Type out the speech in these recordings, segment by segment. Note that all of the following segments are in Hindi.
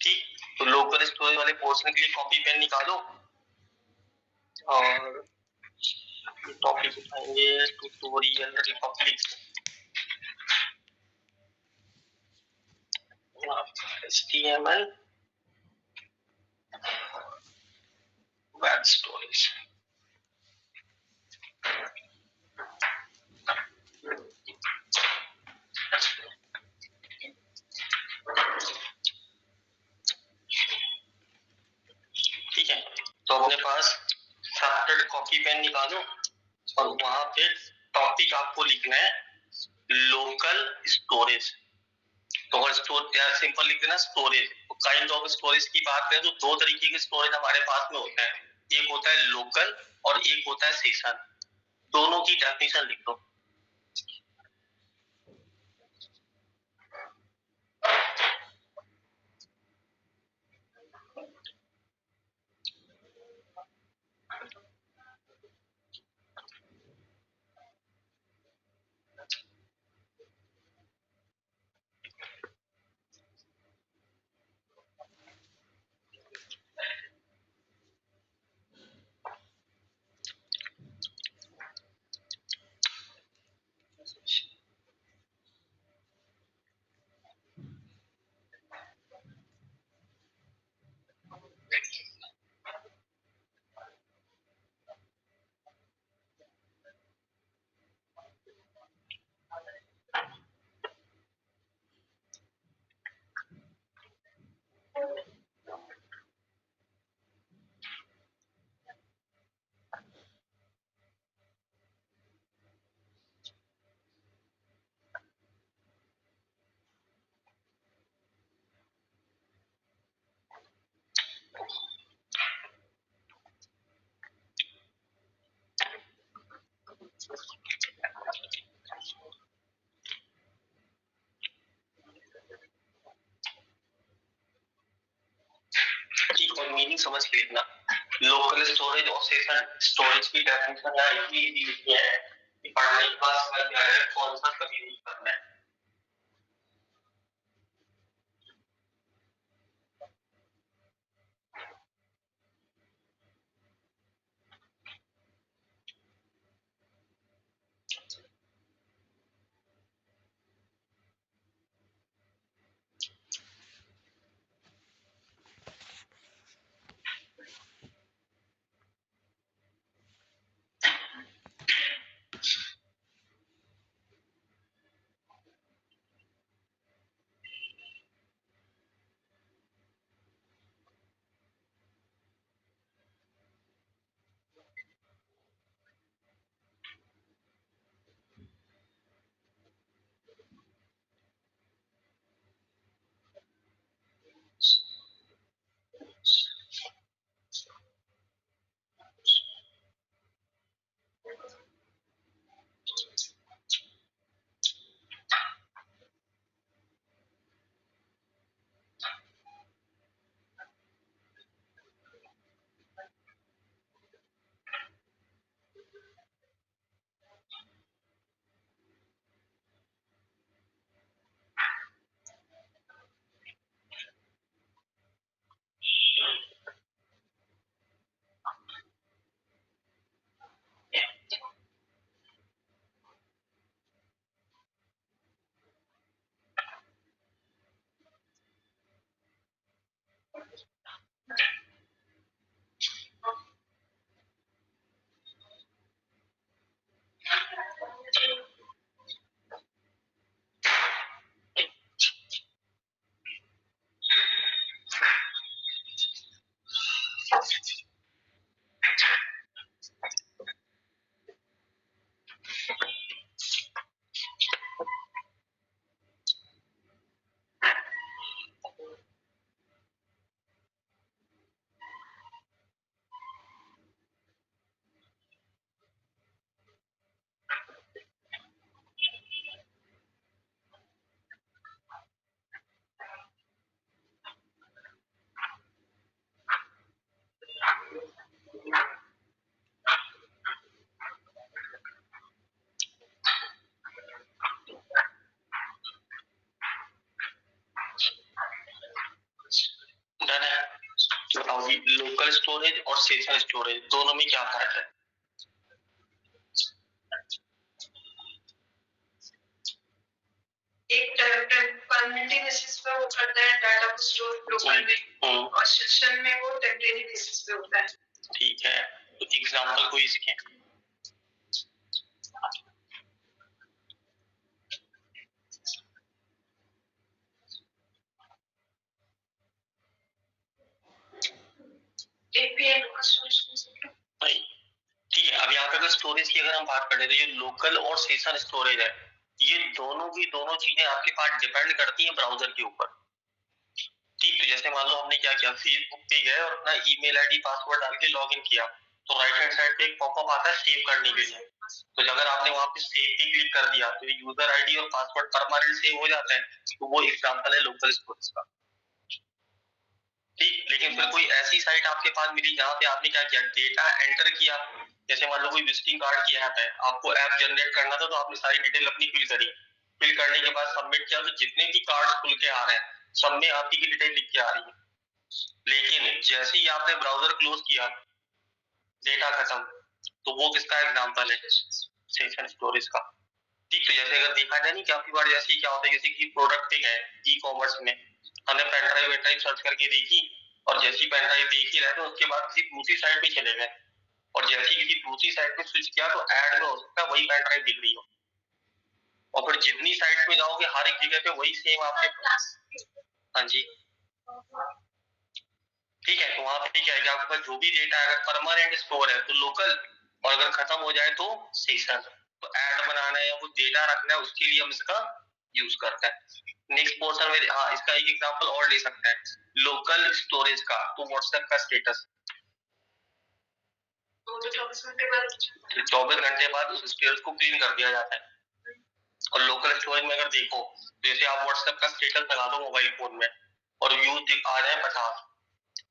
ठीक, तो लोकल स्टोरेज वाले पोर्शन के लिए कॉपी पेन निकालो और टॉपिक उठाएंगे tutorial Republic HTML web storage. ठीक है, तो अपने पास सेपरेट कॉपी पेन निकालो और वहां पे टॉपिक आपको लिखना है लोकल स्टोरेज। तो अगर सिंपल लिख देना स्टोरेज। तो काइंड ऑफ स्टोरेज की बात करें तो दो तरीके के स्टोरेज हमारे पास में होते हैं, एक होता है लोकल और एक होता है सेशन। दोनों की डेफिनेशन लिख दो। ठीक, और मीनिंग समझ के लिखना। लोकल स्टोरेज और सेशन स्टोरेज की डेफिनेशन यहाँ इतनी इजी लिखी है कि पढ़ने के बाद समझ में आ जाए कौन सा कभी यूज करना है। लोकल स्टोरेज और सेशन स्टोरेज दोनों में क्या फर्क है? एक परमानेंट बेसिस पे वो करता है डाटा को स्टोर लोकल में, और सेशन में वो टेम्परेरी बेसिस पे होता है। ठीक है, तो एग्जांपल कोई इसके? एपीआई लोकल स्टोरेज नहीं, ठीक है। अब यहाँ पे अगर स्टोरेज की अगर हम बात करें तो ये लोकल और सेशन स्टोरेज है, ये दोनों की दोनों चीजें आपके पास डिपेंड करती हैं ब्राउजर के ऊपर। ठीक, तो जैसे मान लो हमने क्या किया, फेसबुक पे गए और अपना ईमेल आईडी पासवर्ड डाल के लॉगिन किया, तो राइट हैंड साइड पे एक पॉपअप आता है सेव करने के लिए। तो अगर आपने वहां पे सेव पे क्लिक कर दिया तो यूजर आईडी और पासवर्ड परमानेंट सेव हो जाता है, तो वो एग्जांपल है लोकल स्टोरेज का। ठीक, लेकिन फिर कोई ऐसी साइट आपके पास मिली जहाँ पे आपने क्या किया, डेटा एंटर किया, जैसे मान लो कोई विजिटिंग कार्ड की ऐप है, आपको ऐप जनरेट करना था, तो आपने सारी डिटेल अपनी फिल करी, फिल करने के बाद सबमिट किया, तो जितने भी कार्ड खुल के आ रहे हैं सब में आपकी की डिटेल लिख के आ रही है। लेकिन जैसे ही आपने ब्राउजर क्लोज किया, डेटा खत्म, तो वो किसका एग्जांपल है, सेशन स्टोरेज का। ठीक, तो जैसे अगर देखा जाए नहीं, काफी बार जैसे क्या होता है, जैसे कि प्रोडक्ट है ई कॉमर्स में, हमने पेन ड्राइव सर्च करके देखी, और जैसी पेन ड्राइव देख ही रहे थे उसके बाद किसी दूसरी साइट पे चले गए, और जैसे ही किसी दूसरी साइट पे स्विच किया तो ऐड में हो सकता है वही पेन ड्राइव दिख रही हो, और फिर जितनी साइट में जाओगे हर एक जगह पे वही सेम आपके पास। हाँ जी, ठीक है, तो वहां पे क्या है कि आपके पास जो भी डेटा है अगर परमानेंट स्टोर है तो लोकल, और अगर खत्म हो जाए तो सेशन। तो ऐड बनाना है या कुछ डेटा रखना है उसके लिए हम इसका यूज करते हैं। नेक्स्ट पोर्शन में हाँ इसका एक एग्जांपल और ले सकते हैं, लोकल स्टोरेज का, तो व्हाट्सएप का स्टेटस 24 घंटे बाद उस स्टेटस को क्लीन कर दिया जाता है। और लोकल स्टोरेज में अगर देखो, जैसे आप व्हाट्सएप का स्टेटस लगा दो मोबाइल फोन में और व्यूज आ जाए 50,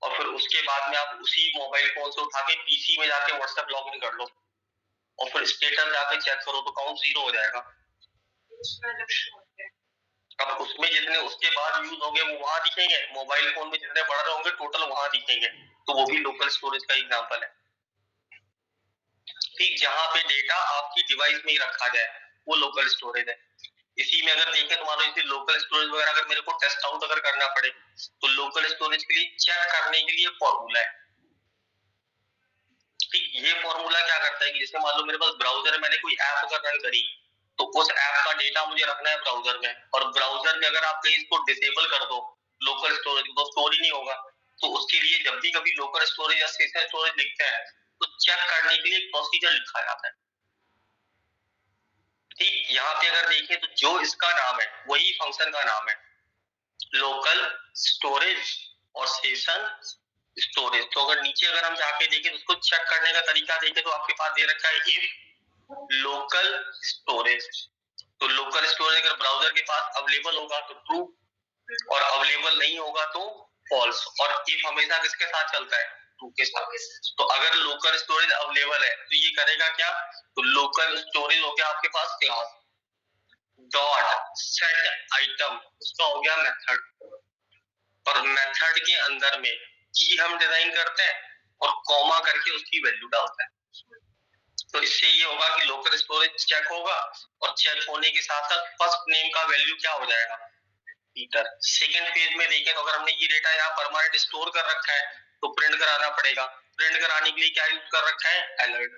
और फिर उसके बाद में आप उसी मोबाइल फोन से उठा के पीसी में जाके व्हाट्सएप लॉगिन कर लो, और फिर स्टेटस जाके चेक करो तो काउंट 0 हो जाएगा। अब उसमें जितने उसके बाद यूज होंगे वो वहां दिखेंगे, मोबाइल फोन में जितने बढ़ रहे होंगे टोटल वहां दिखेंगे, तो वो भी लोकल स्टोरेज का एग्जांपल है। ठीक, जहां पे डेटा आपकी डिवाइस में ही रखा जाए वो लोकल स्टोरेज है। इसी में अगर देखें तो मान लो इसी लोकल स्टोरेज वगैरह अगर मेरे को टेस्ट आउट अगर करना पड़े, तो लोकल स्टोरेज के लिए चेक करने के लिए फॉर्मूला है। ठीक, ये फॉर्मूला क्या करता है कि जैसे मान लो मेरे पास ब्राउजर है, मैंने कोई ऐप अगर रन करी, तो उस ऐप का डेटा मुझे रखना है ब्राउजर में, और ब्राउजर में अगर आप कहीं इसको डिसेबल कर दो लोकल स्टोरेज तो स्टोर ही नहीं होगा। तो उसके लिए जब भी कभी लोकल स्टोरेज या सेशन स्टोरेज लिखते हैं तो चेक करने के लिए एक प्रोसीजर लिखा जाता है। ठीक, यहाँ पे अगर देखें तो जो इसका नाम है वही फंक्शन का नाम है, लोकल स्टोरेज और सेशन स्टोरेज। तो अगर नीचे अगर हम जाके देखें तो उसको चेक करने का तरीका देखें तो आपके पास दे रखा है इफ लोकल स्टोरेज। तो लोकल स्टोरेज अगर ब्राउजर के पास अवेलेबल होगा तो ट्रू, और अवेलेबल नहीं होगा तो फॉल्स, और इफ हमेशा किसके साथ चलता है, ट्रू के साथ। तो अगर लोकल स्टोरेज अवेलेबल है तो ये करेगा क्या, तो लोकल स्टोरेज हो गया आपके पास क्लास डॉट सेट आइटम, उसका हो गया मेथड, और मेथड के अंदर में की हम डिजाइन करते हैं और कॉमा करके उसकी वैल्यू डालते हैं। तो इससे ये होगा कि लोकल स्टोरेज चेक होगा, और चेक होने के साथ साथ फर्स्ट नेम का वैल्यू क्या हो जाएगा, पीटर। सेकेंड पेज में देखें तो अगर हमने ये डेटा यहाँ परमानेंट स्टोर कर रखा है तो प्रिंट कराना पड़ेगा। प्रिंट कराने के लिए क्या यूज कर रखा है, अलर्ट।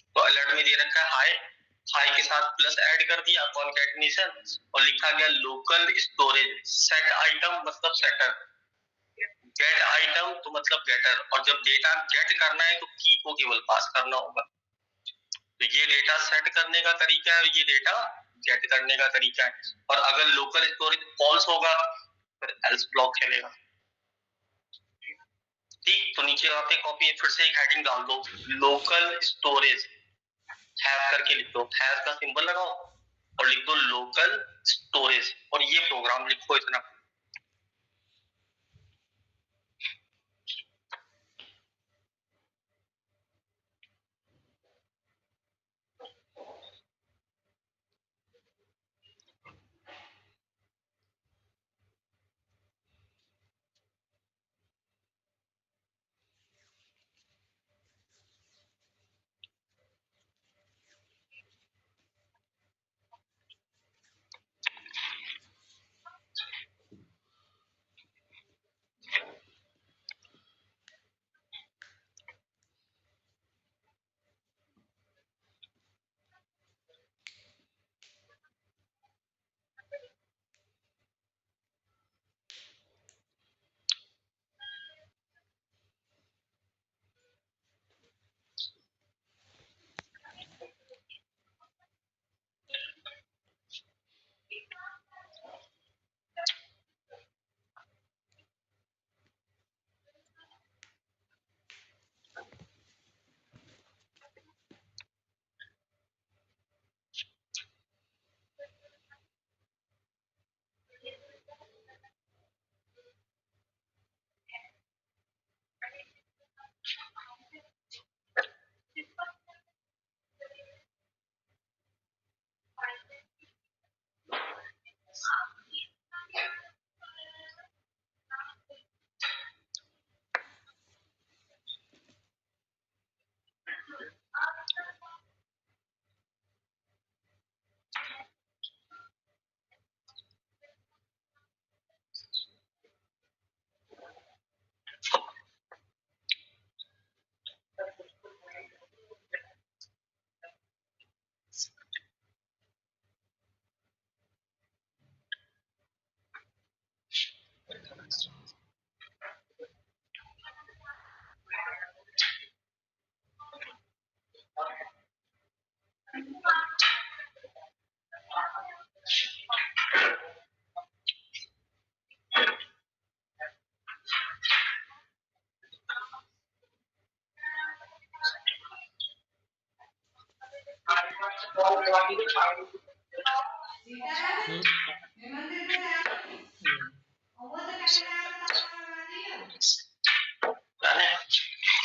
तो अलर्ट में दे रखा है हाई, हाई के साथ प्लस ऐड कर दिया कॉन्कैटिनेशन, और लिखा गया लोकल स्टोरेज सेट आइटम मतलब सेटर, गेट आइटम तो मतलब गेटर, और जब डेटा गेट करना है तो की को केवल पास करना होगा। तो ये डेटा सेट करने का तरीका है और ये डेटा गेट करने का तरीका है। और अगर लोकल स्टोरेज फॉल्स होगा फिर एल्स ब्लॉक चलेगा। ठीक, तो नीचे आप एक कॉपी फिर से एक हेडिंग डाल दो, लोकल स्टोरेज हैश करके लिख दो, हैश का सिंबल लगाओ और लिख दो लोकल स्टोरेज, और ये प्रोग्राम लिखो इतना।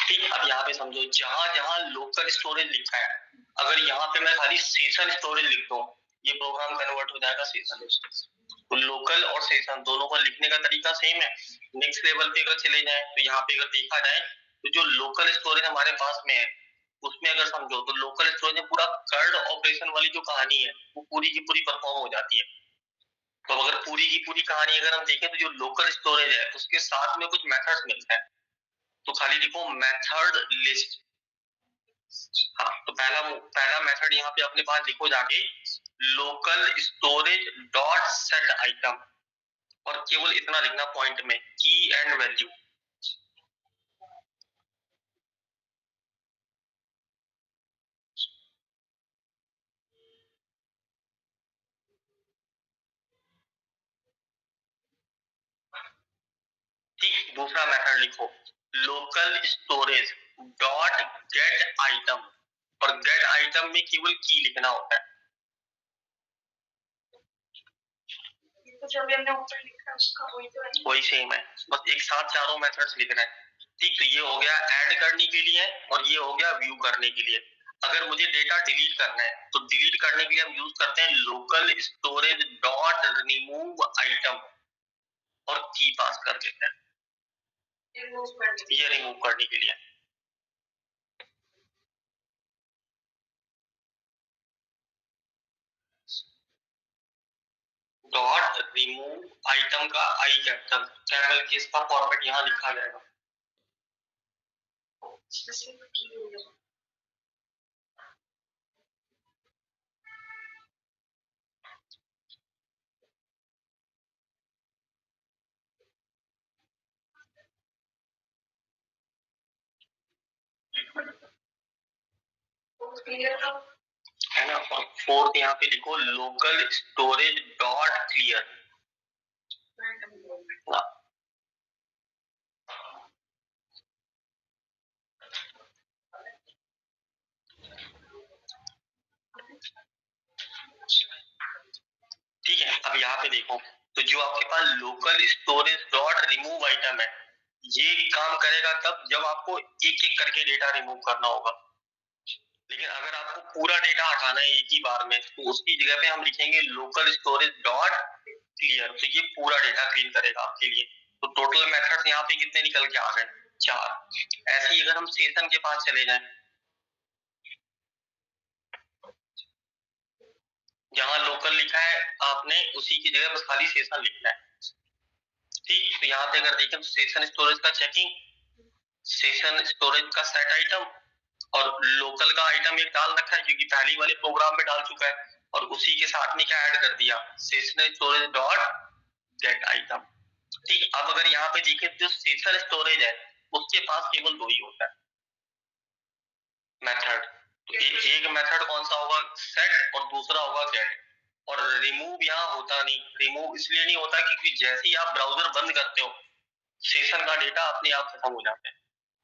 ठीक, अब यहाँ पे समझो, जहां जहां लोकल स्टोरेज लिखा है, अगर यहाँ पे मैं खाली सेशन स्टोरेज लिख दूं, ये प्रोग्राम कन्वर्ट हो जाएगा सेशन स्टोरेज। तो लोकल और सेशन दोनों का लिखने का तरीका सेम है। नेक्स्ट लेवल पे अगर चले जाए तो यहाँ पे अगर देखा जाए तो जो लोकल स्टोरेज हमारे पास में है, उसमें अगर समझो तो लोकल स्टोरेज में पूरा कर्ड ऑपरेशन वाली जो कहानी है वो पूरी की पूरी परफॉर्म हो जाती है। तो अगर पूरी की पूरी कहानी अगर हम देखें तो जो लोकल स्टोरेज है उसके साथ में कुछ मेथड्स मिलते हैं, तो खाली लिखो मेथड लिस्ट। हाँ, तो पहला मेथड यहाँ पे अपने पास लिखो जाके, local storage dot set item, और केवल इतना लिखना पॉइंट में, की एंड वैल्यू। ठीक, दूसरा मेथड लिखो, local storage dot gate item, और गेट आइटम में केवल की लिखना होता है। जो भी हमने ऊपर लिखा है उसका वही सेम है, बस एक साथ चारों मेथड्स लिखना है। ठीक, तो ये हो गया ऐड करने के लिए और ये हो गया व्यू करने के लिए। अगर मुझे डेटा डिलीट करना है तो डिलीट करने के लिए हम यूज करते हैं local storage dot remove item, और की पास कर देते हैं ये रिमूव करने के लिए। डॉट रिमूव आइटम का आई कैपिटल केस का फॉर्मेट यहाँ लिखा जाएगा। है ना, और फोर्थ यहाँ पे लिखो लोकल स्टोरेज डॉट क्लियर। ठीक है, अब यहाँ पे देखो, तो जो आपके पास local storage dot remove item है, ये काम करेगा तब जब आपको एक एक करके डेटा रिमूव करना होगा। लेकिन अगर आपको पूरा डेटा हटाना है एक ही बार में, तो उसकी जगह पे हम लिखेंगे लोकल स्टोरेज डॉट क्लियर, तो ये पूरा डेटा क्लीन करेगा आपके लिए। तो टोटल मेथड्स यहाँ पे कितने निकल के आ गए? 4। ऐसे ही अगर हम सेशन के पास चले जाएं, जहां लोकल लिखा है आपने उसी की जगह बस खाली सेशन लिखना है। ठीक, तो यहाँ पे अगर देखें तो सेशन स्टोरेज का चेकिंग, सेशन स्टोरेज का सेट आइटम, और लोकल का आइटम एक डाल रखा है क्योंकि पहली वाले प्रोग्राम में डाल चुका है, और उसी के साथ में क्या ऐड कर दिया, session storage dot gate item. ठीक, अब अगर यहाँ पे देखें जो सेशन स्टोरेज है उसके पास केवल 2 ही होता है मेथड। तो एक मेथड कौन सा होगा, सेट, और दूसरा होगा गेट। और रिमूव यहाँ होता नहीं। रिमूव इसलिए नहीं होता क्योंकि जैसे ही आप ब्राउजर बंद करते हो सेशन का डेटा अपने आप खत्म हो जाता है।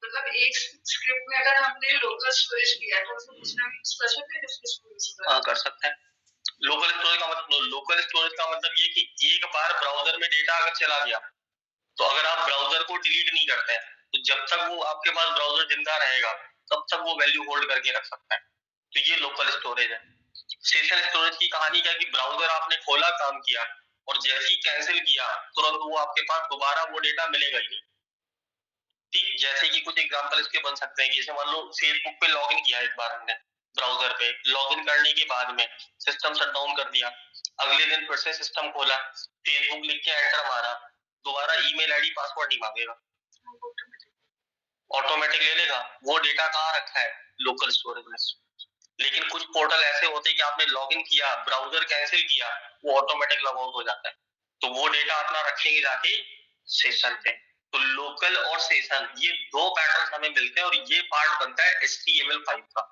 मतलब एक स्क्रिप्ट में अगर हमने लोकल स्टोरेज किया तो उसको दूसरा में यूज कर सकते हैं, जिसको स्टोरेज हाँ कर सकते हैं। लोकल स्टोरेज का मतलब ये कि एक बार ब्राउजर में डेटा अगर चला गया तो अगर आप ब्राउजर को डिलीट नहीं करते हैं तो जब तक वो आपके पास ब्राउजर जिंदा रहेगा तब तक वो वैल्यू होल्ड करके रख सकता है। तो ये लोकल स्टोरेज है। सेशन स्टोरेज की कहानी क्या कि ब्राउजर आपने खोला, काम किया, और जैसे ही कैंसिल किया तुरंत वो आपके पास दोबारा वो डेटा मिलेगा ही नहीं। ठीक, जैसे कि कुछ एग्जांपल इसके बन सकते हैं कि जैसे मान लो फेसबुक पे लॉगिन किया एक बार हमने ब्राउजर पे, लॉगिन करने के बाद में सिस्टम शट डाउन कर दिया, अगले दिन फिर से सिस्टम खोला, फेसबुक लिख के एंटर मारा, दोबारा ईमेल आईडी पासवर्ड नहीं मांगेगा, ऑटोमेटिक ले लेगा। वो डेटा कहाँ रखा है, लोकल स्टोरेज में। लेकिन कुछ पोर्टल ऐसे होते हैं कि आपने लॉगिन किया, ब्राउजर कैंसिल किया, वो ऑटोमेटिक लॉग आउट हो जाता है, तो वो डेटा अपना रखेंगे जाके सेशन पे। तो लोकल और सेशन ये 2 पैटर्न हमें मिलते हैं और ये पार्ट बनता है HTML5 का।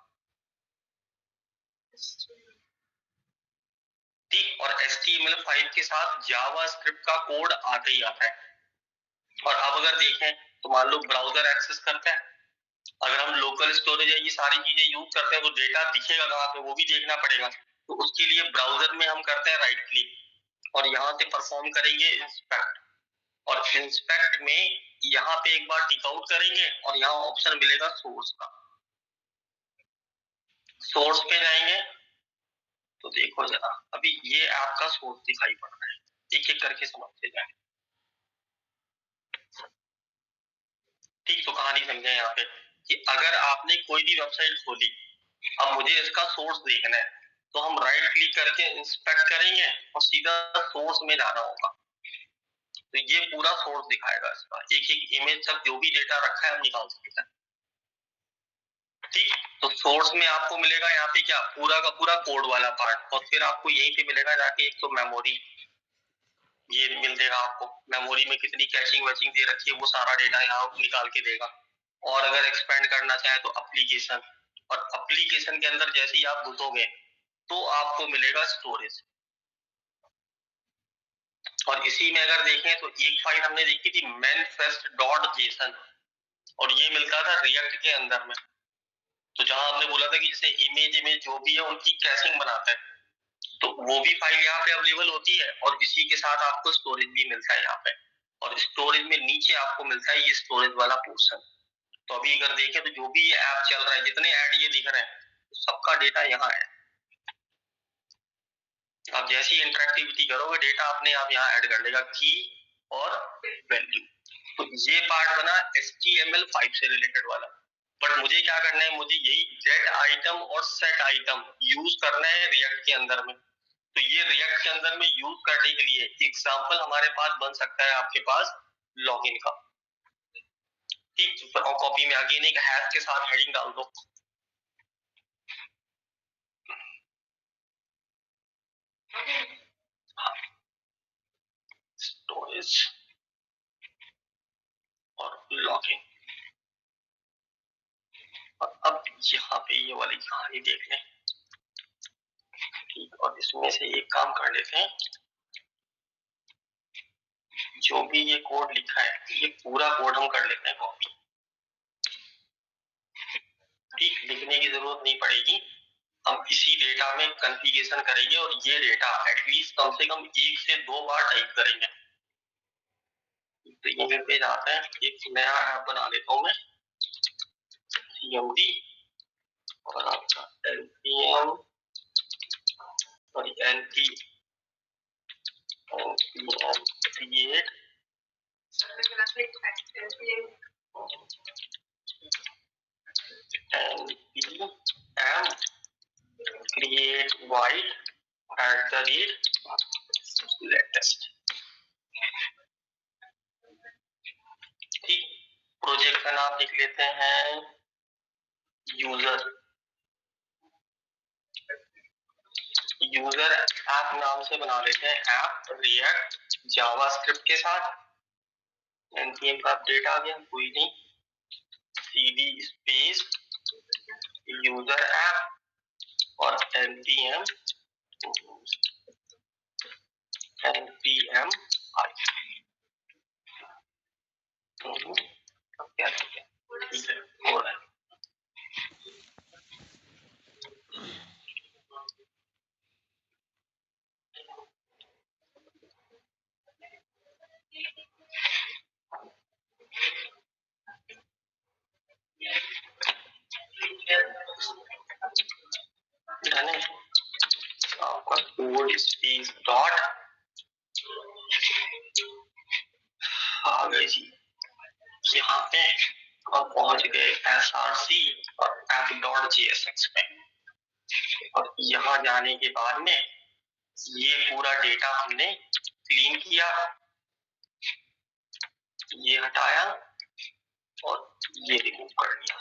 ठीक, और HTML5 के साथ जावास्क्रिप्ट का कोड आते ही आता है। और अब अगर देखें तो मान लो ब्राउजर एक्सेस करते हैं, अगर हम लोकल स्टोरेज है ये सारी चीजें यूज करते हैं तो डेटा दिखेगा कहाँ पे वो भी देखना पड़ेगा। तो उसके लिए ब्राउजर में हम करते हैं राइट क्लिक और यहाँ से परफॉर्म करेंगे इंस्पेक्ट, और इंस्पेक्ट में यहाँ पे एक बार टिक आउट करेंगे और यहाँ ऑप्शन मिलेगा सोर्स का। सोर्स पे जाएंगे तो देखो जरा, अभी ये आपका सोर्स दिखाई पड़ रहा है, एक एक करके समझते जाए। ठीक, तो कहानी समझे यहाँ पे कि अगर आपने कोई भी वेबसाइट खोली, अब मुझे इसका सोर्स देखना है, तो हम राइट क्लिक करके इंस्पेक्ट करेंगे और सीधा सोर्स में जाना होगा। तो ये पूरा सोर्स दिखाएगा इसका, एक एक इमेज तक जो भी डेटा रखा है हम निकाल सकते हैं। ठीक, तो सोर्स में आपको मिलेगा यहाँ पे क्या, पूरा का पूरा कोड वाला पार्ट, और फिर आपको यहीं पे मिलेगा जाके एक तो मेमोरी, ये मिल देगा आपको, मेमोरी में कितनी कैशिंग वैचिंग दे रखी है वो सारा डेटा यहाँ निकाल के देगा। और अगर एक्सपेंड करना चाहे तो एप्लीकेशन, और एप्लीकेशन के अंदर जैसे ही आप घुसोगे तो आपको मिलेगा स्टोरेज। और इसी में अगर देखें तो एक फाइल हमने देखी थी manifest.json, और ये मिलता था रिएक्ट के अंदर में। तो जहां हमने बोला था कि जैसे इमेज जो भी है उनकी कैशिंग बनाता है, तो वो भी फाइल यहाँ पे अवेलेबल होती है, और इसी के साथ आपको स्टोरेज भी मिलता है यहाँ पे, और स्टोरेज में नीचे आपको मिलता है ये स्टोरेज वाला पोर्शन। तो अभी अगर देखें तो जो भी ऐप चल रहा है, जितने ऐड ये दिख रहे हैं, सबका डेटा यहाँ है। आप जैसी इंटरेक्टिविटी करोगे डेटा अपने आप यहाँ ऐड कर लेगा, की और वैल्यू। तो ये पार्ट बना HTML5 से रिलेटेड वाला। बट मुझे क्या करना है, मुझे यही गेट आइटम और सेट आइटम यूज करना है रिएक्ट के अंदर में। तो ये रिएक्ट के अंदर में यूज करने के लिए एग्जांपल हमारे पास बन सकता है आपके पास लॉगिन का। ठीक, तो कॉपी में अगेन एक हैश के साथ हेडिंग डाल दो। स्टोरेज और लॉगिन। अब यहाँ पे ये वाली कहानी देख लें। ठीक, और इसमें से एक काम कर लेते हैं, जो भी ये कोड लिखा है ये पूरा कोड हम कर लेते हैं कॉपी। ठीक, लिखने की जरूरत नहीं पड़ेगी, हम इसी डेटा में कॉन्फ़िगरेशन करेंगे, और ये डेटा एटलीस्ट कम से कम 1 से 2 बार टाइप करेंगे। तो यहीं पे जाते हैं, एक नया ऐप बना लेता हूँ मैं, CMD और आपका npm और npm create npm create void @latest। ठीक, प्रोजेक्ट का नाम लिख लेते हैं यूजर ऐप नाम से बना लेते हैं, ऐप रिएक्ट जावास्क्रिप्ट के साथ। npm का अपडेट आ गया, कोई नहीं, cd स्पेस यूजर ऐप और npm i। क्या ठीक है, हो रहा है। आपका कोड स्पेस डॉट आ गए जी यहाँ पे, और पहुंच गए src और app.jsx में। और यहाँ जाने के बाद में ये पूरा डेटा हमने क्लीन किया, ये हटाया और ये रिमूव कर दिया,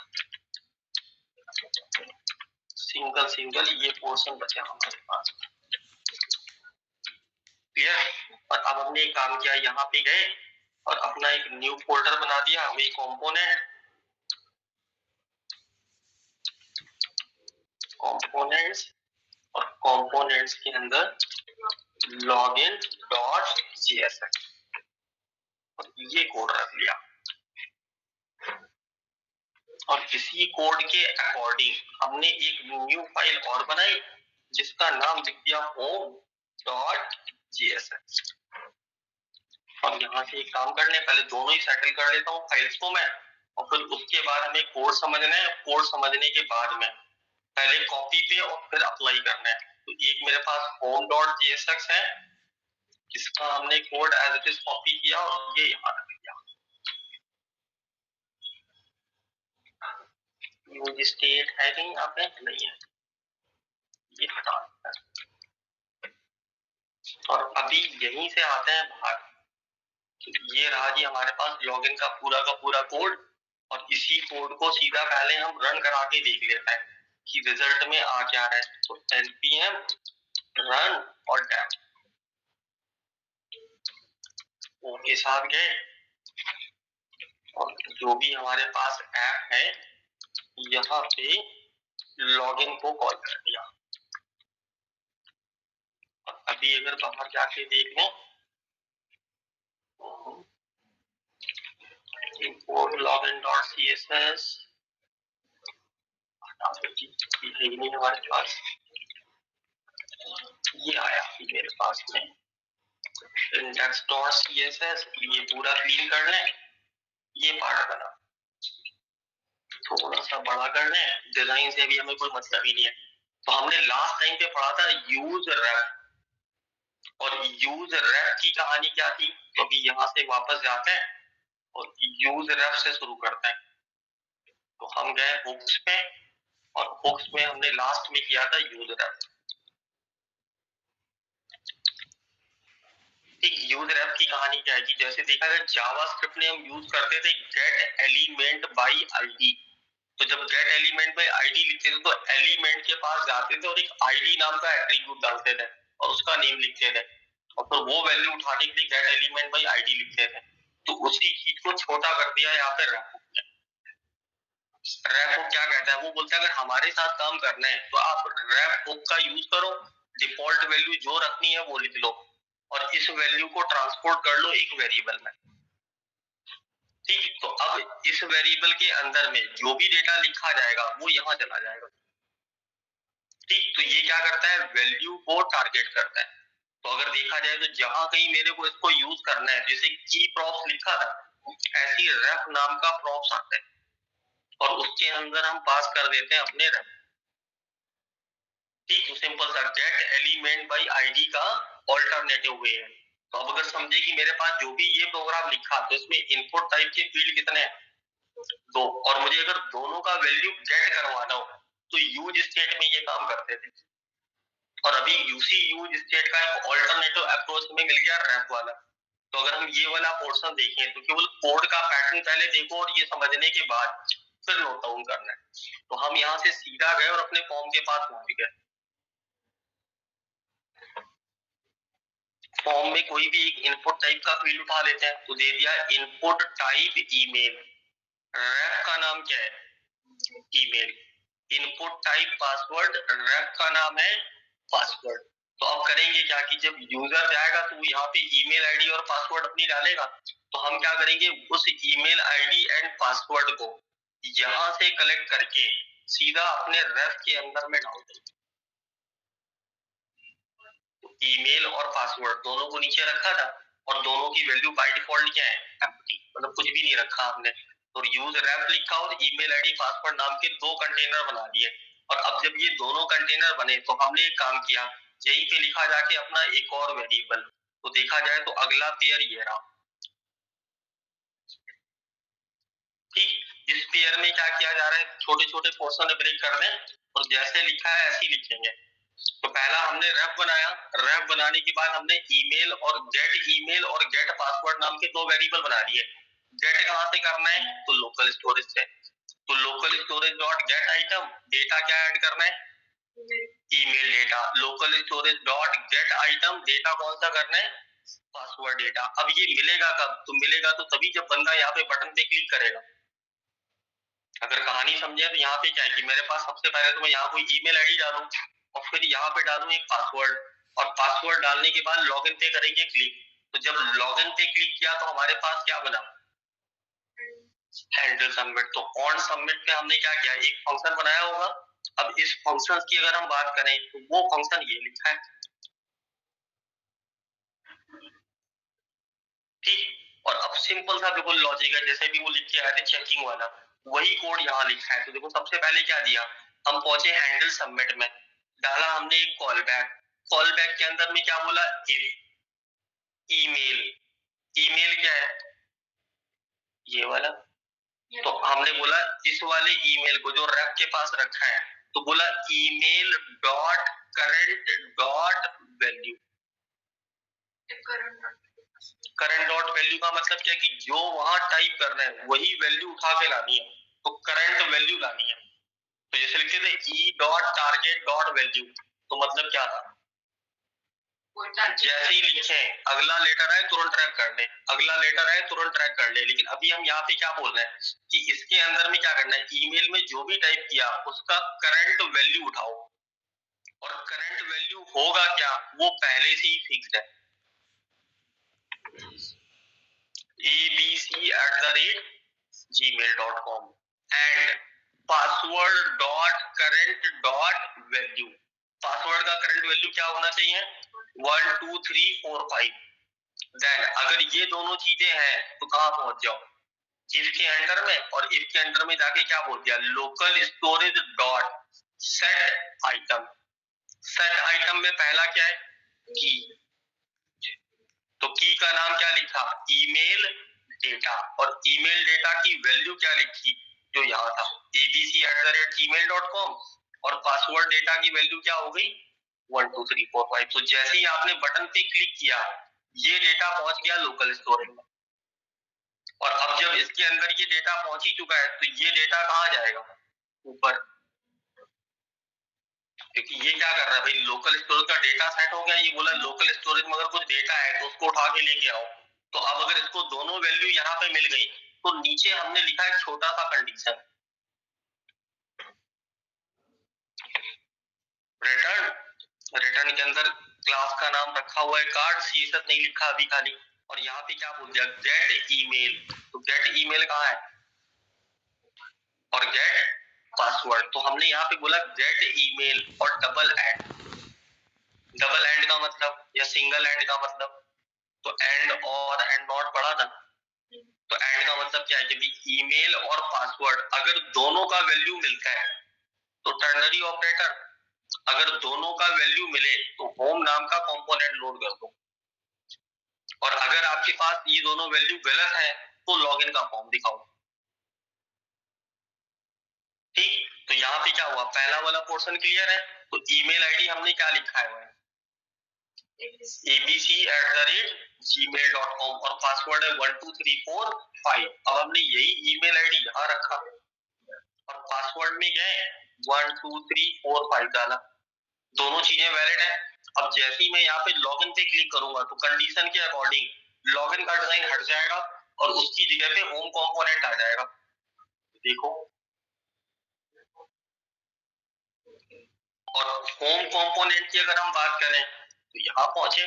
सिंगल ये पोर्शन बचा हमारे पास। क्लियर। और अब हमने एक काम किया, यहाँ पे गए और अपना एक न्यू फोल्डर बना दिया, वही कंपोनेंट्स, और कंपोनेंट्स के अंदर login.jsx और ये कोड रख लिया। और इसी कोड के अकॉर्डिंग हमने एक न्यू फाइल और बनाई, जिसका नाम लिख दिया home.jsx। अब यहाँ से एक काम करने, पहले दोनों ही सेटल कर लेता हूँ फाइल्स को मैं, और फिर उसके बाद हमें कोड समझना है। कोड समझने के बाद में पहले कॉपी पे और फिर अप्लाई करना है। तो एक मेरे पास home.jsx है, जिसका हमने code as it is copy किया और ये यहाँ रख दिया। यूज स्टेट है कहीं यहाँ पे? नहीं है, ये हटा देता है। और अभी यहीं से आते हैं बाहर। ये रहा जी हमारे पास लॉगिन का पूरा कोड, और इसी कोड को सीधा पहले हम रन करा के देख लेते हैं कि रिजल्ट में आ क्या रहा है। तो npm रन और टैब के साथ गए, और जो भी हमारे पास ऐप है यहाँ पे लॉगिन को कॉल कर दिया। अभी अगर बाहर जाके देख लें, import login.css है ही नहीं हमारे पास, ये आया मेरे पास में index.css। ये पूरा क्लीन कर लें, ये पार्ट बना, थोड़ा सा बड़ा कर लें, डिजाइन से भी हमें कोई मतलब ही नहीं है। तो हमने लास्ट टाइम पे पढ़ा था यूज रेफ, और यूज रेफ की कहानी क्या थी। तो अभी यहाँ से वापस जाते हैं और यूज रेफ से शुरू करते हैं। तो हम गए हुक्स पे, और हुक्स में हमने लास्ट में किया था यूज रेफ। यूज रेफ की कहानी क्या है कि जैसे देखा जाए जावास्क्रिप्ट में हम यूज करते थे गेट एलिमेंट बाय आईडी। तो जब गेट एलिमेंट बाय आईडी लिखते थे तो एलिमेंट के पास जाते थे और एक आईडी नाम का एट्रीब्यूट डालते थे और उसका नेम लिखते थे, और फिर वो वैल्यू उठाने के लिए गेट एलिमेंट बाय आईडी लिखते थे। तो उसी चीज को छोटा कर दिया यहाँ पे रैप हुक ने। रैप हुक क्या कहता है, वो बोलता है अगर हमारे साथ काम करना है तो आप रैप हुक का यूज करो, डिफॉल्ट वैल्यू जो रखनी है वो लिख लो, और इस वैल्यू को ट्रांसपोर्ट कर लो एक वेरिएबल में। ठीक, तो अब इस वेरिएबल के अंदर में जो भी डेटा लिखा जाएगा वो यहाँ चला जाएगा। ठीक, तो ये क्या करता है, वैल्यू को टारगेट करता है। तो अगर देखा जाए तो जहां कहीं मेरे को इसको यूज करना है, जैसे की प्रॉप्स लिखा था, ऐसी रेफ नाम का प्रॉप्स आता है, और उसके अंदर हम पास कर देते हैं अपने रेफ। ठीक, तो सिंपल सा गेट एलिमेंट बाय आईडी का ऑल्टरनेटिव वे है। तो अब अगर समझे कि मेरे पास जो भी ये प्रोग्राम लिखा तो इसमें इनपुट टाइप के फील्ड कितने हैं, 2, और मुझे अगर दोनों का वैल्यू गेट करवाना हो तो यूज स्टेट में ये काम करते थे। और अभी यूसी यूज स्टेट का एक ऑल्टरनेटिव अप्रोच हमें मिल गया रैप वाला। तो अगर हम ये वाला पोर्शन देखें तो केवल कोड का पैटर्न पहले देखो, और ये समझने के बाद फिर नोट डाउन करना है। तो हम यहाँ से सीधा गए और अपने फॉर्म के पास पहुंच गए। फॉर्म में कोई भी एक इनपुट टाइप का फील्ड उठा लेते हैं, तो दे दिया इनपुट टाइप ईमेल। रैप का नाम क्या है, email. Input type password, wrap का नाम है पासवर्ड। तो अब करेंगे क्या कि जब यूजर जाएगा तो यहाँ पे ईमेल आईडी और पासवर्ड अपनी डालेगा। तो हम क्या करेंगे, उस ईमेल आईडी एंड पासवर्ड को यहाँ से कलेक्ट करके सीधा अपने रेफ के अंदर में डाल देंगे। तो ईमेल और पासवर्ड दोनों को नीचे रखा था, और दोनों की वैल्यू बाय डिफॉल्ट क्या है, एम्प्टी, मतलब कुछ भी नहीं रखा हमने। तो यूज रेफ लिखा और ईमेल आईडी पासवर्ड नाम के 2 कंटेनर बना दिए। और अब जब ये दोनों कंटेनर बने तो हमने एक काम किया, यहीं पे लिखा जाके अपना एक और वेरिएबल। तो देखा जाए तो अगला पेयर ये रहा। ठीक, इस पेयर में क्या किया जा रहा है, छोटे छोटे पोर्शन ब्रेक कर दें और जैसे लिखा है ऐसे ही लिखेंगे। तो पहला हमने रेफ बनाया, रेफ बनाने के बाद हमने ईमेल और गेट पासवर्ड नाम के 2 वेरिएबल बना दिए। गेट कहां से करना है, तो लोकल स्टोरेज से। तो local storage dot gate item, data क्या ऐड करना है, email data. Local storage dot gate item, data कौन सा करना है, पासवर्ड डेटा। अब ये मिलेगा कब, तो मिलेगा तो तभी जब बंदा यहाँ पे बटन पे क्लिक करेगा। अगर कहानी समझे तो यहाँ पे क्या है कि मेरे पास सबसे पहले तो मैं यहाँ कोई ईमेल आईडी डालूं, और फिर यहाँ पे डालूं एक पासवर्ड, और पासवर्ड डालने के बाद लॉगिन पे करेंगे क्लिक। तो जब लॉगिन पे क्लिक किया तो हमारे पास क्या बना, हैंडल सबमिट। तो ऑन सबमिट पे हमने क्या किया, एक फंक्शन बनाया होगा अब इस फंक्शन की अगर हम बात करें तो वो फंक्शन ये लिखा है, ठीक। और अब सिंपल सा बिल्कुल लॉजिक है, जैसे भी वो लिख के आए थे चेकिंग वाला, वही कोड यहाँ लिखा है। तो देखो सबसे पहले क्या दिया, हम पहुंचे हैंडल सबमिट में, डाला हमने एक कॉल बैक, कॉल बैक के अंदर में क्या बोला, इफ ईमेल, ईमेल क्या है ये वाला, तो हमने बोला इस वाले ईमेल को जो रेफ के पास रखा है, तो बोला email dot current dot value. Current dot value का मतलब क्या है कि जो वहां टाइप कर रहे हैं वही वैल्यू उठा के लानी है, तो करंट वैल्यू लानी है। तो जैसे लिखते थे E dot target dot value, तो मतलब क्या था, जैसे ही लिखे अगला लेटर आए तुरंत ट्रैक कर ले, अगला लेटर आए तुरंत ट्रैक कर ले। लेकिन अभी हम यहाँ पे क्या बोल रहे हैं कि इसके अंदर में क्या करना है, ईमेल में जो भी टाइप किया उसका करंट वैल्यू उठाओ, और करंट वैल्यू होगा क्या, वो पहले से ही फिक्स्ड है, abc@gmail.com and password dot current dot value, password का करंट वैल्यू क्या होना चाहिए, 1 2 3 4 5। देन अगर ये दोनों चीजें हैं तो कहां पहुंच जाओ, इफ के अंडर में, और इफ के अंडर में जाके क्या बोल दिया, local storage dot set item. Set item में पहला क्या है, की, तो की का नाम क्या लिखा, ईमेल डेटा, और ईमेल डेटा की वैल्यू क्या लिखी, जो यहाँ था abc@gmail.com, और पासवर्ड डेटा की वैल्यू क्या हो गई 1 2 3 4 5। तो जैसे ही आपने बटन पे क्लिक किया ये डेटा पहुंच गया लोकल स्टोरेज में, और अब जब इसके अंदर ये डेटा पहुंच ही चुका है तो ये डेटा कहाँ जाएगा, ऊपर, क्योंकि ये क्या कर रहा है भाई, लोकल स्टोरेज का डेटा सेट हो गया, ये बोला लोकल स्टोरेज में अगर कुछ डेटा है तो उसको उठा के लेके आओ। तो अब अगर इसको दोनों वैल्यू यहाँ पे मिल गई तो नीचे हमने लिखा है छोटा सा कंडीशन, रिटर्न, रिटर्न के अंदर क्लास का नाम रखा हुआ है कार्ड, सीएसएस नहीं लिखा अभी खाली, और यहाँ पे क्या बोल दिया, गेट ईमेल, तो गेट ईमेल कहाँ है, और गेट पासवर्ड, तो हमने यहाँ पे बोला गेट ईमेल और डबल एंड, डबल एंड का मतलब या सिंगल एंड का मतलब, तो एंड और एंड नॉट पढ़ा था, तो एंड का मतलब क्या है, जब ईमेल और पासवर्ड अगर दोनों का वैल्यू मिलता है तो टर्नरी ऑपरेटर, अगर दोनों का वैल्यू मिले तो होम नाम का कंपोनेंट लोड कर दो, और अगर आपके पास ये दोनों वैल्यू गलत है तो लॉगिन का फॉर्म दिखाओ, ठीक। तो यहाँ पे क्या हुआ, पहला वाला पोर्शन क्लियर है, तो ईमेल आईडी हमने क्या लिखा है, abc@gmail.com, और पासवर्ड है 1 2 3 4 5। अब हमने यही ईमेल आईडी यहाँ रखा और पासवर्ड में क्या है 1 2 3 4 5 डाला, दोनों चीजें वैलिड है। अब जैसे ही मैं यहाँ पे लॉगिन पे क्लिक करूंगा तो कंडीशन के अकॉर्डिंग लॉगिन का डिजाइन हट जाएगा और उसकी जगह पे होम कंपोनेंट आ जाएगा, देखो, और होम कंपोनेंट की अगर हम बात करें तो यहाँ पहुंचे,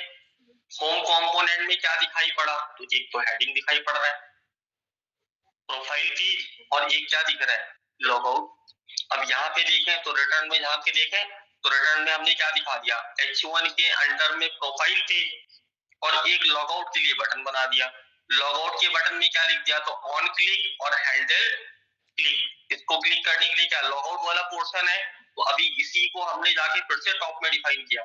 होम कंपोनेंट में क्या दिखाई पड़ा, तो एक तो हेडिंग दिखाई पड़ रहा है, प्रोफाइल पेज, और एक क्या दिख रहा है, लॉगआउट। अब यहाँ पे देखें तो रिटर्न में झांक के देखें तो रिटर्न में हमने क्या दिखा दिया, H1 के अंडर में प्रोफाइल पेज और एक लॉगआउट के लिए बटन बना दिया। लॉगआउट के बटन में क्या लिख दिया, तो ऑन क्लिक और हैंडल क्लिक, इसको क्लिक करने के लिए क्या लॉगआउट वाला पोर्शन है, तो अभी इसी को हमने जाके फिर से टॉप में डिफाइन किया,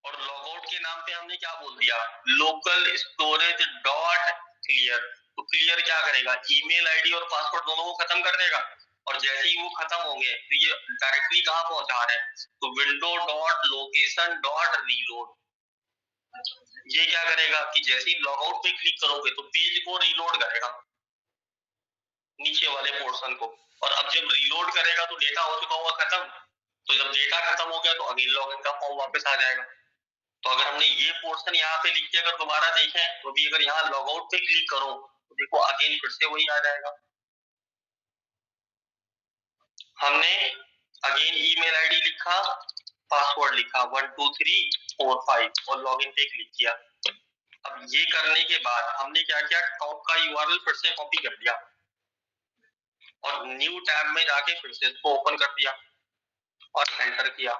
और लॉगआउट के नाम पे हमने क्या बोल दिया, लोकल स्टोरेज डॉट क्लियर। तो क्लियर क्या करेगा, ईमेल आईडी और पासवर्ड दोनों को खत्म कर देगा, और जैसे ही वो खत्म होंगे तो ये डायरेक्टली कहाँ पहुंचा रहा है, तो window dot location dot reload. ये क्या करेगा कि जैसे ही लॉगआउट पे क्लिक करोगे तो पेज को रीलोड करेगा, नीचे वाले पोर्शन को, और अब जब रीलोड करेगा तो डेटा हो चुका होगा खत्म, तो जब डेटा खत्म हो गया तो अगेन लॉगिन का फॉर्म वापस आ जाएगा। तो अगर हमने ये पोर्शन यहाँ पे लिख के अगर दोबारा देखें तो भी अगर यहाँ लॉगआउट पे क्लिक करो तो देखो अगेन फिर से वही आ जाएगा। हमने अगेन ईमेल आईडी लिखा, पासवर्ड लिखा 1 2 3 4 5 और लॉगिन पे क्लिक किया। अब ये करने के बाद हमने क्या किया, टॉप का यूआरएल फिर से कॉपी कर दिया, और न्यू टैब में जाके फिर से इसको ओपन कर दिया और एंटर किया,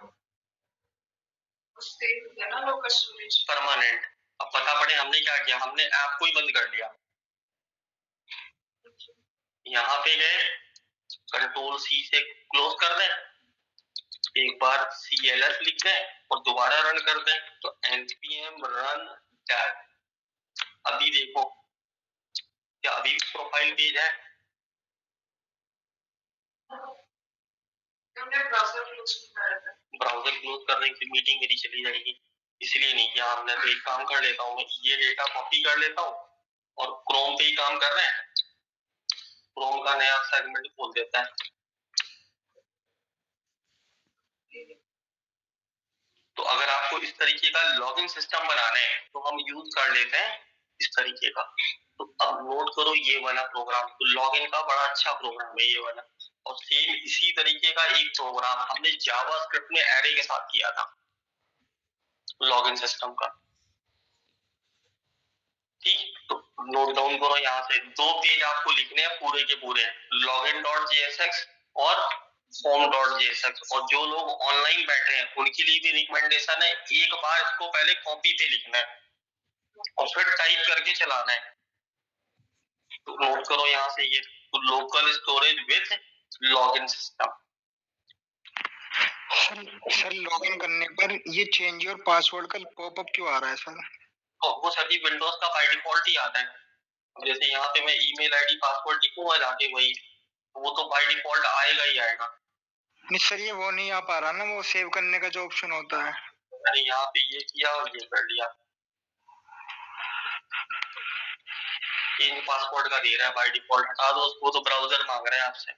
परमानेंट। अब पता पड़े हमने क्या किया, हमने ऐप को ही बंद कर दिया। यहाँ पे गए, कंट्रोल सी से क्लोज कर दें, एक बार CLS लिख दें और दोबारा रन कर दें, तो npm run that। अभी देखो क्या अभी भी प्रोफाइल पेज है? ब्राउजर क्लोज करने की मीटिंग मेरी चली जाएगी, इसलिए नहीं किया हमने। तो एक काम कर लेता हूँ, मैं ये डेटा कॉपी कर लेता हूँ और क्रोम पे ही काम कर रहे हैं, क्रोम का नया सेगमेंट खोल देता है। तो अगर आपको इस तरीके का लॉगिन सिस्टम बनाना है तो हम यूज कर लेते हैं इस तरीके का। तो अब नोट करो ये वाला प्रोग्राम, तो लॉगिन का बड़ा अच्छा प्रोग्राम है ये वाला। और सेम इसी तरीके का एक प्रोग्राम हमने जावास्क्रिप्ट में एरे के साथ किया था लॉगिन सिस्टम का। ठीक, तो नोट डाउन करो, यहाँ से 2 पेज आपको लिखने हैं पूरे के पूरे, login.jsx और form.jsx। और जो लोग ऑनलाइन बैठे हैं उनके लिए भी रिकमेंडेशन है, एक बार इसको पहले कॉपी पे लिखना है और फिर टाइप करके चलाना है। तो नोट करो यहाँ से ये, तो local storage with login system. Sir login करने पर ये चेंज योर पासवर्ड का पॉपअप क्यों आ रहा है सर? तो वो सर जी विंडोज का बाय डिफॉल्ट ही आता है। जैसे यहाँ पे मैं ईमेल आईडी पासवर्ड लिखूंगा जाके वही, वो तो बाय डिफॉल्ट आएगा ही आएगा। नहीं सर ये वो नहीं आ पा रहा ना, वो सेव करने का जो ऑप्शन होता है। मैंने यहाँ पे ये किया और ये कर लिया, चेंज पासवर्ड का दे रहा है बाय डिफॉल्ट, हटा दो उसको, तो ब्राउजर मांग रहे हैं आपसे।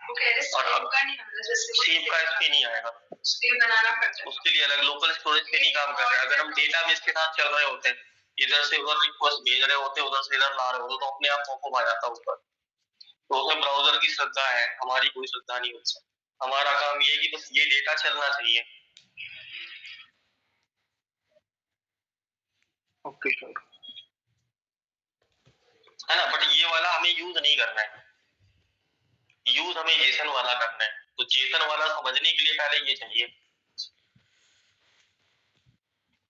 और अब सेव का इस पे नहीं आएगा, उसके लिए अलग लोकल स्टोरेज पे नहीं काम कर रहे हैं। अगर हम डेटाबेस के साथ चल रहे होते हैं, इधर से उधर रिक्वेस्ट भेज रहे होते, उधर से इधर ला रहे होते, तो अपने आप पॉपअप आ जाता ऊपर। तो उसमें ब्राउजर की श्रद्धा है, हमारी कोई श्रद्धा नहीं होती। हमारा काम ये है कि बस ये डेटा चलना चाहिए। ओके सर, है ना, बट ये वाला हमें यूज नहीं करना है, यूज हमें जेसन वाला करना है। तो जेसन वाला समझने के लिए पहले ये चाहिए,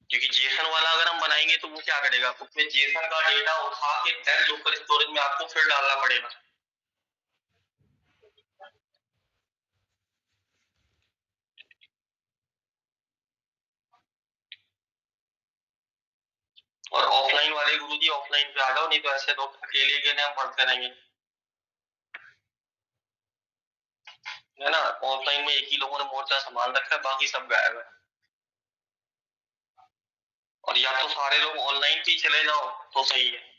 क्योंकि जेसन वाला अगर हम बनाएंगे तो वो क्या करेगा, उसमें जेसन का डेटा उठा के देन लोकल स्टोरेज में आपको फिर डालना पड़ेगा। और ऑफलाइन वाले गुरुजी ऑफलाइन पे आ जाओ, नहीं तो ऐसे लोग अकेले के नाम पढ़ते रहेंगे, है ना। ऑफलाइन में एक ही लोगों ने मोर्चा संभाल रखा है, बाकी सब गायब है। और या तो सारे लोग ऑनलाइन पे चले जाओ तो सही है।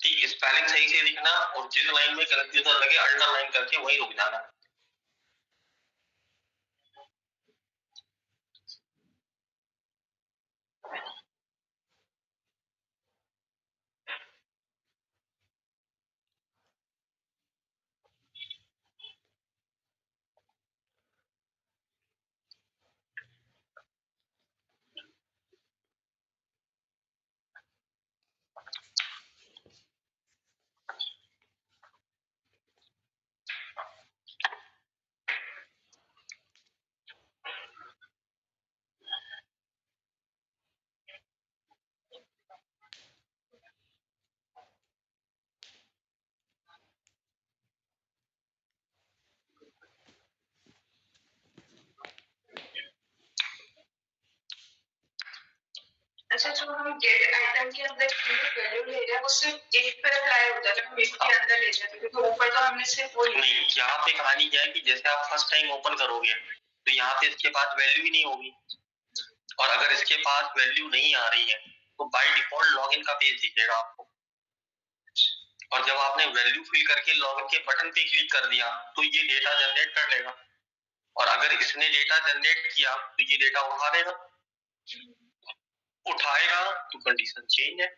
ठीक, स्पेलिंग सही से लिखना और जिस लाइन में कंफ्यूजन लगे अंडरलाइन करके वहीं रुक जाना। अच्छा, जो हम गेट आइटम के अंदर वैल्यू ले रहे हैं वो सिर्फ एक पे अप्लाई होता है, हम इसके अंदर ले जाते हैं, क्योंकि ऊपर तो हमने सिर्फ वो नहीं, यहाँ पे कहानी क्या है कि जैसे आप फर्स्ट टाइम ओपन करोगे तो यहाँ पे इसके पास वैल्यू ही नहीं होगी, और अगर इसके पास वैल्यू नहीं आ रही है तो बाय डिफॉल्ट लॉगिन का पेज दिखेगा आपको। और जब आपने वैल्यू फिल करके लॉगिन के बटन पे क्लिक कर दिया तो ये डेटा जनरेट कर लेगा, और अगर इसने डेटा जनरेट किया तो ये डेटा उठा देगा, उठाएगा तो कंडीशन चेंज है।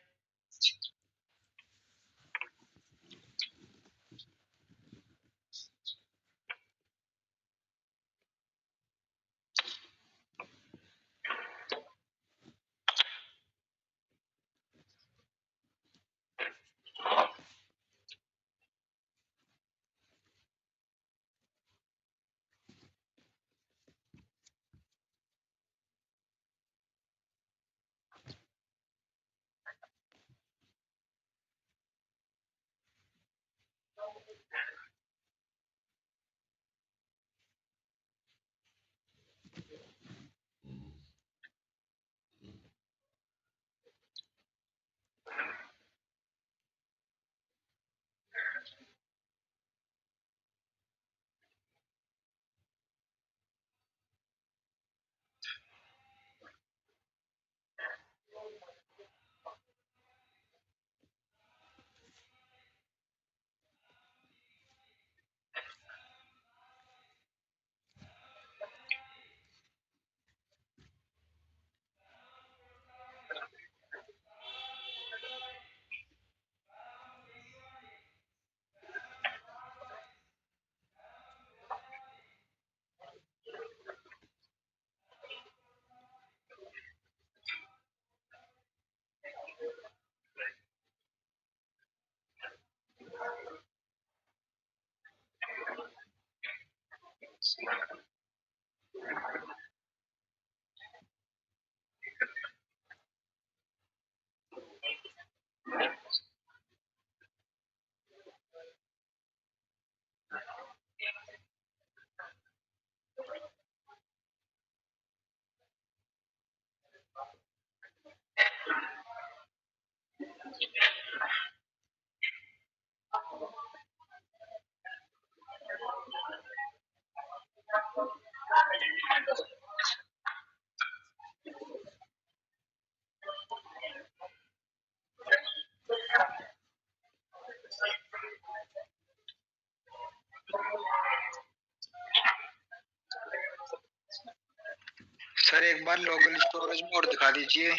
सर एक बार लोकल स्टोरेज में और दिखा दीजिए।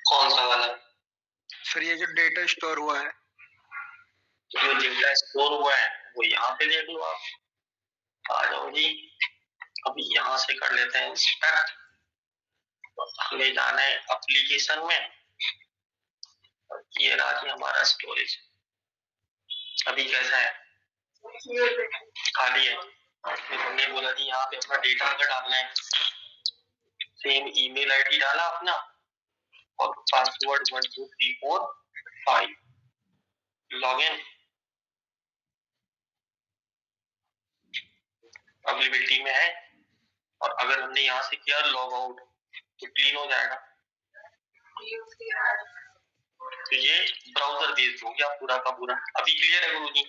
कौन सा वाला? सर ये जो डेटा स्टोर हुआ है, जो डेटा स्टोर हुआ है वो यहाँ पे देख लो आप, आ जाओ जी। अभी यहाँ से कर लेते हैं इंस्पेक्ट, हमें जाना है एप्लीकेशन में, और ये रहा जी हमारा स्टोरेज। अभी कैसा है? खाली है। फिर हमने बोला जी यहाँ पे अपना डेटा अगर डालना है, सेम ईमेल आईडी डाला अपना और पासवर्ड 1 2 3 4 5, लॉगिन, अवेलेबिलिटी में है, और अगर हमने यहाँ से किया लॉग आउट तो क्लीन हो जाएगा। तो ये ब्राउजर बेस्ड हो गया पूरा का पूरा। अभी क्लियर है गुरुजी?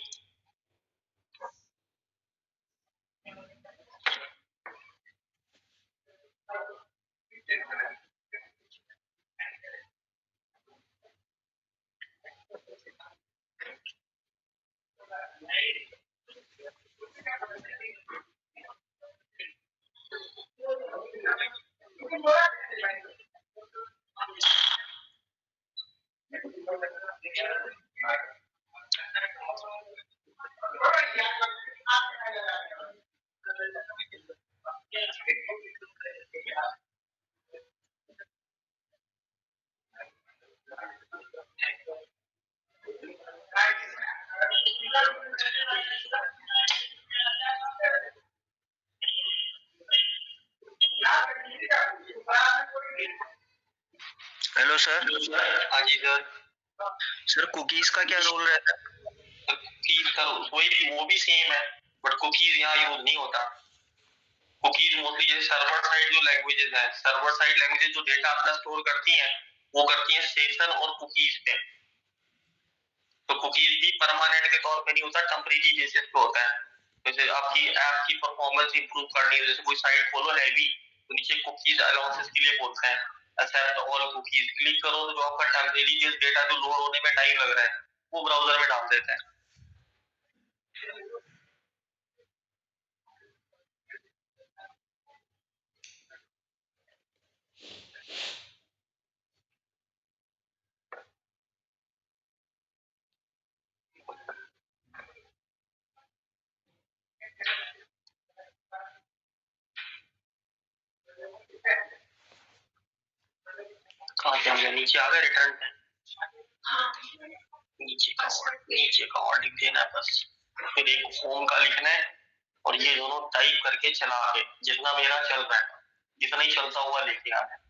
Hello sir. हाँ जी सर। सर कुकीज का क्या रोल रहता है? कुकीज का वो भी सेम है, बट कुकीज यहाँ यूज नहीं होता। कुकीज मोस्टली जैसे सर्वर साइड जो लैंग्वेजेस है, सर्वर साइड लैंग्वेजेस जो डेटा अपना स्टोर करती हैं, वो करती हैं सेशन और कुकीज पे। तो कुकीज भी परमानेंट के तौर पे नहीं होता, टेम्परेरी बेसिस पे होता है। जैसे आपकी ऐप की परफॉर्मेंस इंप्रूव करनी है, जैसे कोई साइट खोलो हैवी, तो नीचे कुकीज अलाउंसेस के लिए बोलते हैं एक्सेप्ट ऑल कुकीज, क्लिक करो तो जो आपका टेम्परेरी बेस डेटा जो लोड होने में टाइम लग रहा है वो ब्राउजर में डाल देते हैं। कहाँ पे हमने नीचे आ गए रिटर्न पे? नीचे का और लिख देना है बस। फिर एक होम का लिखना है और ये दोनों टाइप करके चला के जितना मेरा चल रहा है जितना ही चलता हुआ लेके आना है।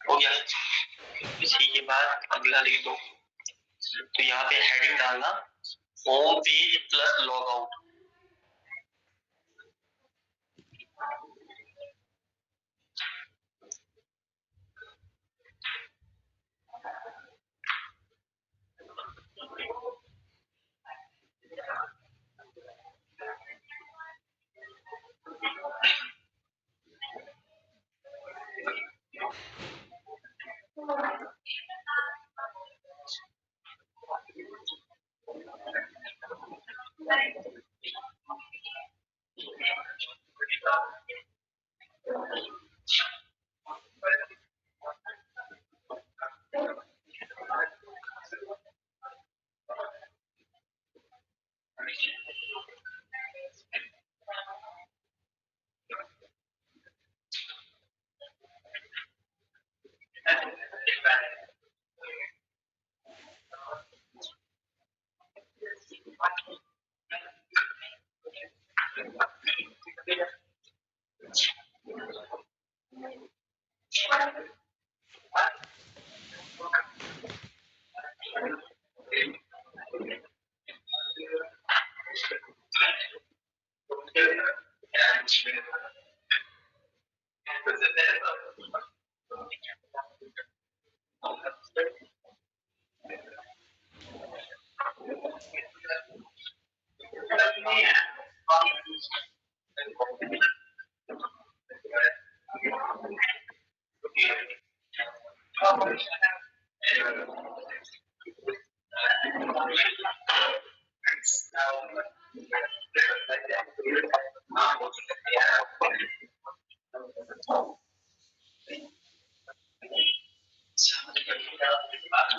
हो गया। इसी के बाद अगला लिख दो। तो यहाँ पे हेडिंग डालना home page plus log out.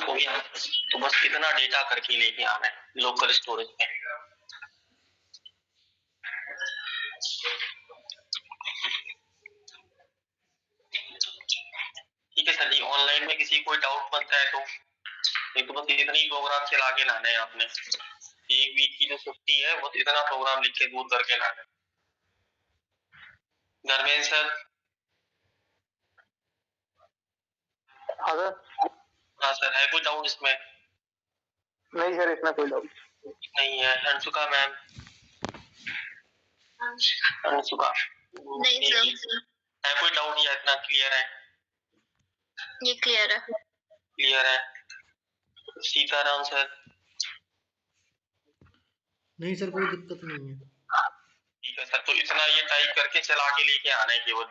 हो गया। तो बस इतना डेटा करके लेके आना है लोकल स्टोरेज में। ठीक है सर जी, ऑनलाइन में किसी कोई डाउट बनता है तो नहीं तो बस इतने ही प्रोग्राम चला के लाना है आपने। एक वीक की जो छुट्टी है बस इतना प्रोग्राम लिख के दूर करके लाना है। धर्मेंद्र सर। हाँ सर, है कोई डाउट इसमें? नहीं सर, इसमें कोई डाउट नहीं है। अंशुका मैम। अंशुका नहीं सर, है कोई डाउट या इतना क्लियर है? ये क्लियर है। क्लियर है। सीताराम सर। नहीं सर, कोई दिक्कत नहीं है। ठीक है सर, तो इतना ये टाइप करके चला के लेके आना है केवल।